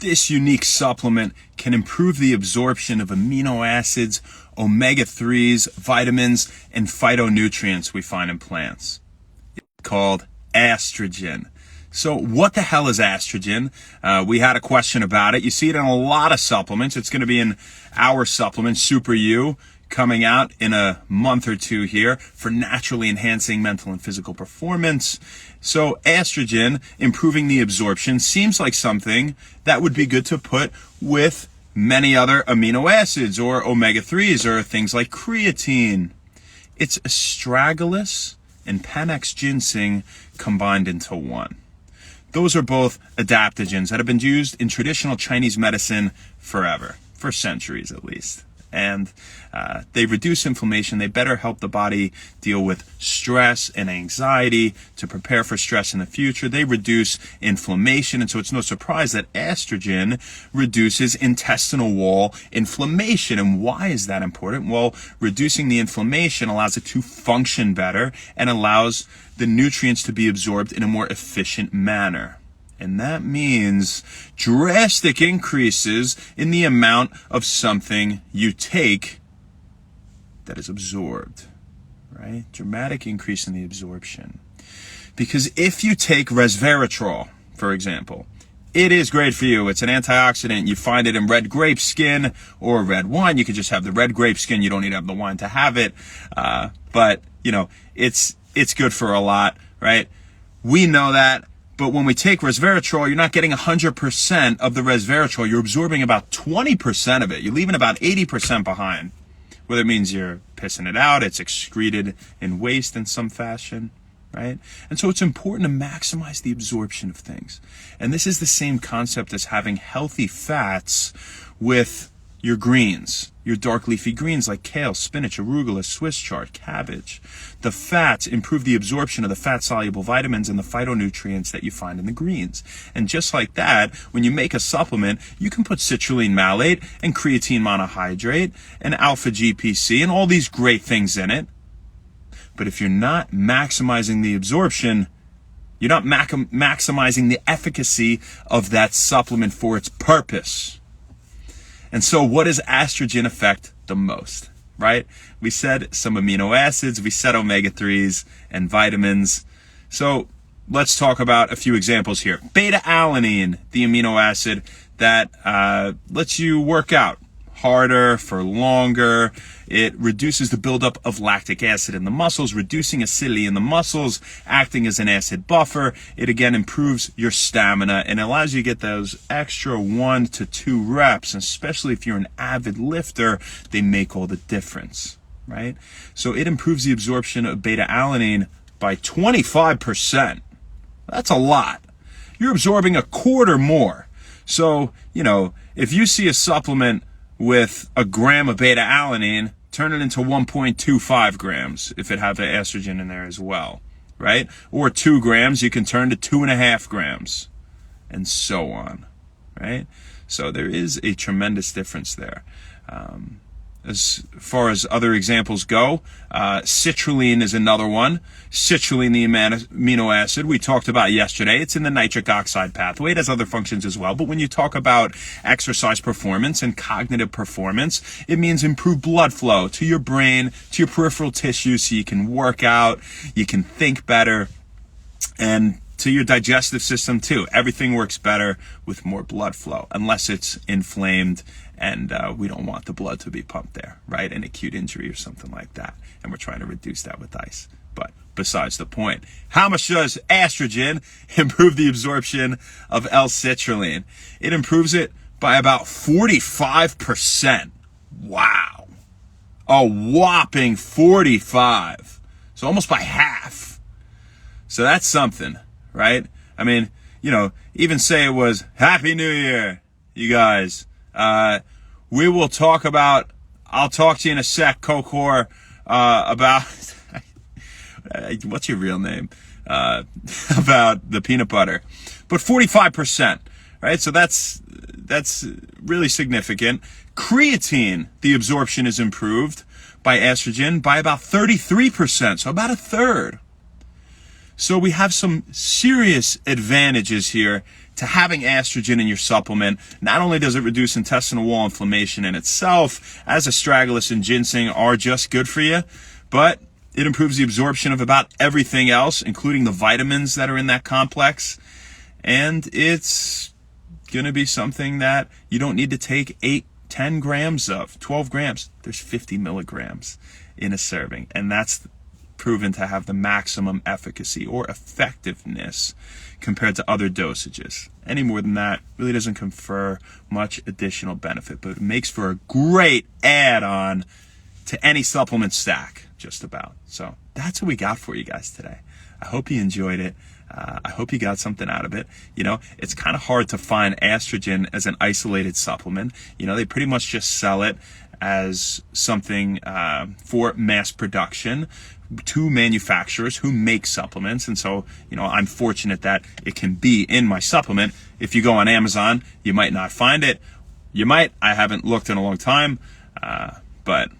This unique supplement can improve the absorption of amino acids, omega-3s, vitamins, and phytonutrients we find in plants. It's called Astragin. So what the hell is Astragin? We had a question about it. You see it in a lot of supplements. It's going to be in our supplement, Super U, coming out in a month or two here for naturally enhancing mental and physical performance. So Astragin, improving the absorption, seems like something that would be good to put with many other amino acids or omega-3s or things like creatine. It's astragalus and Panax ginseng combined into one. Those are both adaptogens that have been used in traditional Chinese medicine forever, for centuries at least. And they reduce inflammation. They better help the body deal with stress and anxiety to prepare for stress in the future. They reduce inflammation. And so it's no surprise that Astragin reduces intestinal wall inflammation. And why is that important? Well, reducing the inflammation allows it to function better and allows the nutrients to be absorbed in a more efficient manner. And that means drastic increases in the amount of something you take that is absorbed, right? Dramatic increase in the absorption. Because if you take resveratrol, for example, it is great for you. It's an antioxidant. You find it in red grape skin or red wine. You could just have the red grape skin. You don't need to have the wine to have it. But, you know, it's good for a lot, right? We know that. But when we take resveratrol, you're not getting 100% of the resveratrol. You're absorbing about 20% of it. You're leaving about 80% behind. Whether it means you're pissing it out, it's excreted in waste in some fashion, right? And so it's important to maximize the absorption of things. And this is the same concept as having healthy fats with your greens, your dark leafy greens like kale, spinach, arugula, Swiss chard, cabbage. The fats improve the absorption of the fat-soluble vitamins and the phytonutrients that you find in the greens. And just like that, when you make a supplement, you can put citrulline malate and creatine monohydrate and alpha GPC and all these great things in it. But if you're not maximizing the absorption, you're not maximizing the efficacy of that supplement for its purpose. And so what does Astragin affect the most, right? We said some amino acids, we said omega-3s and vitamins. So let's talk about a few examples here. Beta-alanine, the amino acid that lets you work out harder for longer. It reduces the buildup of lactic acid in the muscles, reducing acidity in the muscles, acting as an acid buffer. It again improves your stamina and allows you to get those extra 1 to 2 reps, especially if you're an avid lifter, they make all the difference, right? So it improves the absorption of beta-alanine by 25%. That's a lot. You're absorbing a quarter more. So, you know, if you see a supplement with a gram of beta-alanine, turn it into 1.25 grams if it has the estrogen in there as well, right? Or 2 grams, you can turn to 2.5 grams, and so on, right? So there is a tremendous difference there. As far as other examples go, citrulline is another one. Citrulline, the amino acid we talked about yesterday, it's in the nitric oxide pathway. It has other functions as well. But when you talk about exercise performance and cognitive performance, it means improved blood flow to your brain, to your peripheral tissues, so you can work out, you can think better, and to your digestive system too. Everything works better with more blood flow, unless it's inflamed and we don't want the blood to be pumped there, right? An acute injury or something like that. And we're trying to reduce that with ice. But besides the point, how much does Astragin improve the absorption of L-citrulline? It improves it by about 45%. Wow. A whopping 45. So almost by half. So that's something, right? I mean, you know, even say it was Happy New Year, you guys. We will talk about, I'll talk to you in a sec, Kokor, about, what's your real name? About the peanut butter. But 45%, right? So that's really significant. Creatine, the absorption is improved by Astragin by about 33%, so about a third. So we have some serious advantages here to having Astragin in your supplement. Not only does it reduce intestinal wall inflammation in itself, as astragalus and ginseng are just good for you, but it improves the absorption of about everything else, including the vitamins that are in that complex. And it's going to be something that you don't need to take 8, 10 grams of, 12 grams. There's 50 milligrams in a serving. And that's proven to have the maximum efficacy or effectiveness compared to other dosages. Any more than that really doesn't confer much additional benefit, but it makes for a great add-on to any supplement stack, just about. So that's what we got for you guys today. I hope you enjoyed it. I hope you got something out of it. You know, it's kind of hard to find Astragin as an isolated supplement. You know, they pretty much just sell it as something for mass production to manufacturers who make supplements. And so, you know, I'm fortunate that it can be in my supplement. If you go on Amazon, you might not find it. You might. I haven't looked in a long time, but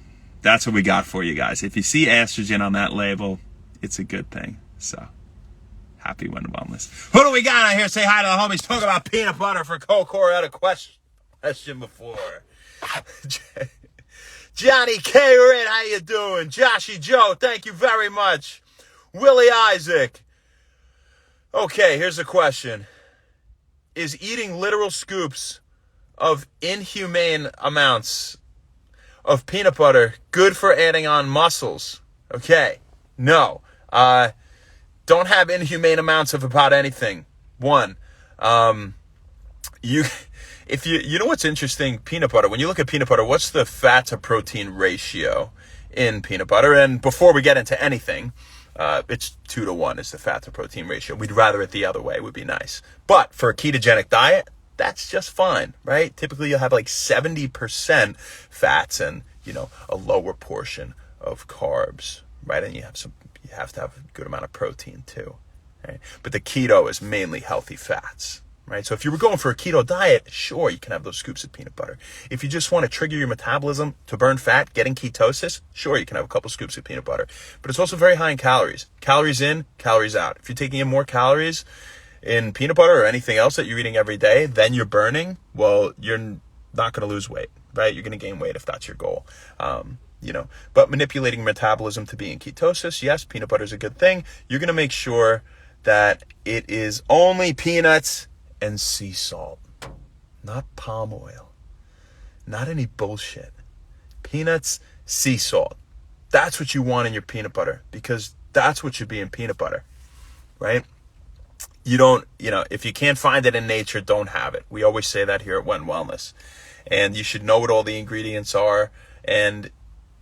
that's what we got for you guys. If you see Astragin on that label, it's a good thing. So, happy when wellness. Who do we got out here? Say hi to the homies. Talk about peanut butter for Coke. Or had a question before. Johnny K. Red, how you doing? Joshy Joe, thank you very much. Willie Isaac. Okay, here's a question. Is eating literal scoops of inhumane amounts of peanut butter good for adding on muscles? Okay, no. Don't have inhumane amounts of about anything. One, you know what's interesting, peanut butter, when you look at peanut butter, what's the fat to protein ratio in peanut butter? And before we get into anything, it's 2-to-1 is the fat to protein ratio. We'd rather it the other way, would be nice. But for a ketogenic diet, that's just fine, right? Typically you'll have like 70% fats and, you know, a lower portion of carbs, right? And you have to have a good amount of protein too, right? But the keto is mainly healthy fats, right? So if you were going for a keto diet, sure, you can have those scoops of peanut butter. If you just want to trigger your metabolism to burn fat, getting ketosis, sure, you can have a couple scoops of peanut butter. But it's also very high in calories. Calories in, calories out. If you're taking in more calories in peanut butter or anything else that you're eating every day than you're burning, well, you're not going to lose weight, right? You're going to gain weight if that's your goal. You know, but manipulating metabolism to be in ketosis, yes, peanut butter is a good thing. You're going to make sure that it is only peanuts and sea salt, not palm oil, not any bullshit. Peanuts, sea salt. That's what you want in your peanut butter, because that's what should be in peanut butter, right? You don't, you know, if you can't find it in nature, don't have it. We always say that here at When Wellness. And you should know what all the ingredients are. And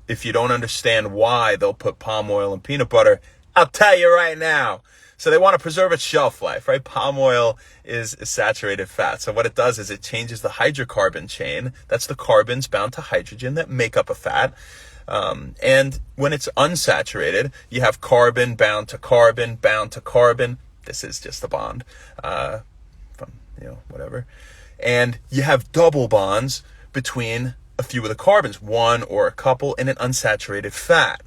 if you don't understand why they'll put palm oil in peanut butter, I'll tell you right now. So they want to preserve its shelf life, right? Palm oil is a saturated fat. So what it does is it changes the hydrocarbon chain. That's the carbons bound to hydrogen that make up a fat. And when it's unsaturated, you have carbon bound to carbon bound to carbon. This is just a bond, from, you know, whatever. And you have double bonds between a few of the carbons, one or a couple, in an unsaturated fat.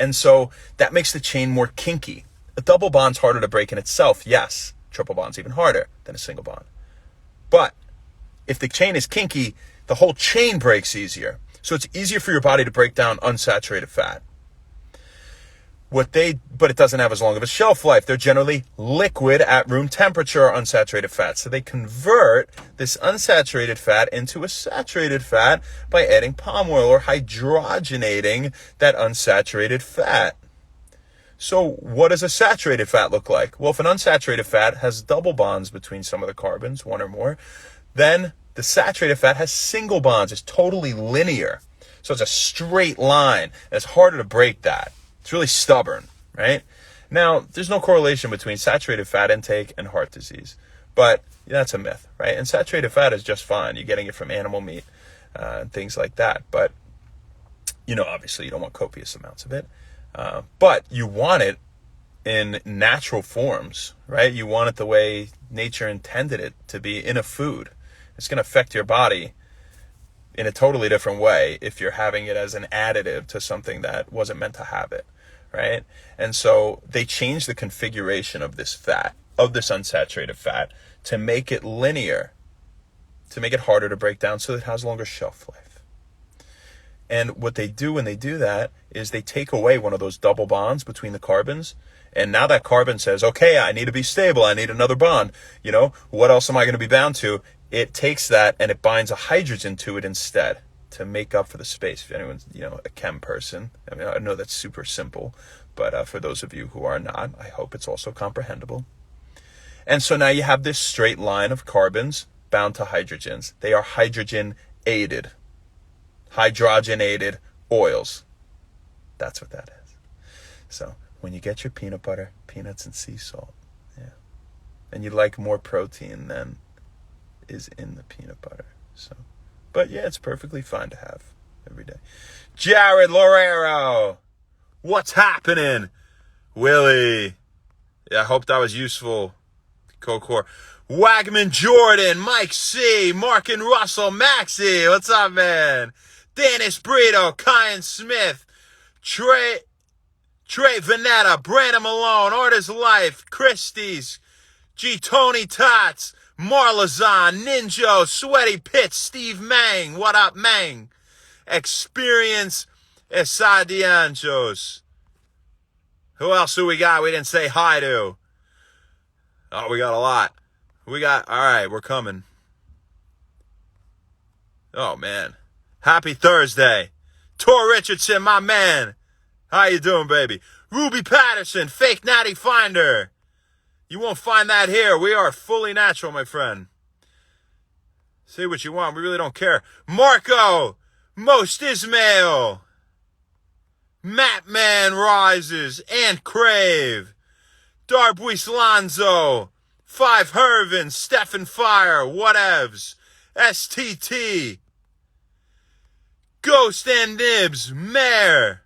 And so that makes the chain more kinky. A double bond's harder to break in itself, yes. Triple bond's even harder than a single bond. But if the chain is kinky, the whole chain breaks easier. So it's easier for your body to break down unsaturated fat. But it doesn't have as long of a shelf life. They're generally liquid at room temperature, unsaturated fat. So they convert this unsaturated fat into a saturated fat by adding palm oil or hydrogenating that unsaturated fat. So what does a saturated fat look like? Well, if an unsaturated fat has double bonds between some of the carbons, one or more, then the saturated fat has single bonds. It's totally linear. So it's a straight line, and it's harder to break that. It's really stubborn, right? Now, there's no correlation between saturated fat intake and heart disease, but that's a myth, right? And saturated fat is just fine. You're getting it from animal meat and things like that. But, you know, obviously you don't want copious amounts of it. But you want it in natural forms, right? You want it the way nature intended it to be in a food. It's going to affect your body in a totally different way if you're having it as an additive to something that wasn't meant to have it, right? And so they changed the configuration of this fat, of this unsaturated fat, to make it linear, to make it harder to break down so it has longer shelf life. And what they do when they do that is they take away one of those double bonds between the carbons. And now that carbon says, okay, I need to be stable. I need another bond. What else am I going to be bound to? It takes that and it binds a hydrogen to it instead to make up for the space. If anyone's, a chem person, I know that's super simple, but for those of you who are not, I hope it's also comprehensible. And so now you have this straight line of carbons bound to hydrogens. They are hydrogenated oils. That's what that is. So when you get your peanut butter, peanuts and sea salt, and you like more protein than is in the peanut butter. But it's perfectly fine to have every day. Jared Lorero, what's happening? Willie, I hope that was useful. Cocor, Wagman Jordan, Mike C, Mark and Russell, Maxie, what's up, man? Dennis Brito, Kyan Smith, Trey Vanetta, Brandon Malone, Artist Life, Christie's, G. Tony Tots, Marlazon, Ninjo, Sweaty Pitts, Steve Mang, what up, Mang? Experience Esadianjos. Who else do we got we didn't say hi to? Oh, we got a lot. All right, we're coming. Oh, man. Happy Thursday. Tor Richardson, my man. How you doing, baby? Ruby Patterson, Fake Natty Finder. You won't find that here. We are fully natural, my friend. Say what you want. We really don't care. Marco, Most Ismail, Mattman Rises, and Crave, Darbuis Lonzo, Five Hervin, Stephen Fire, Whatevs, STT, Ghost and Nibs, Mayor,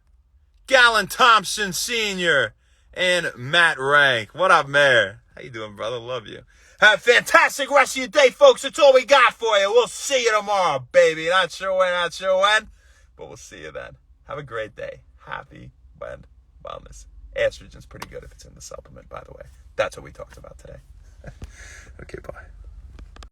Gallon Thompson Sr., and Matt Rank. What up, Mayor? How you doing, brother? Love you. Have a fantastic rest of your day, folks. That's all we got for you. We'll see you tomorrow, baby. Not sure when, but we'll see you then. Have a great day. Happy wellness. Astragin's pretty good if it's in the supplement, by the way. That's what we talked about today. Okay, bye.